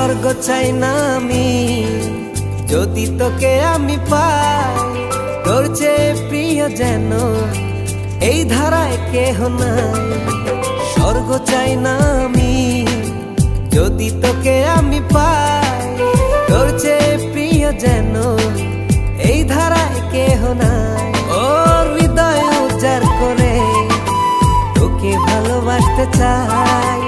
স্বর্গ চাই না আমি যদি তোকে আমি পাই, তোর চেয়ে প্রিয় যেন এই ধারায় কেহ নাই। স্বর্গ চাই না আমি যদি তোকে আমি পাই, তোর চেয়ে প্রিয় যেন এই ধারায় কেহ নাই। ওর হৃদয় উজাড় করে তোকে ভালোবাসতে চাই।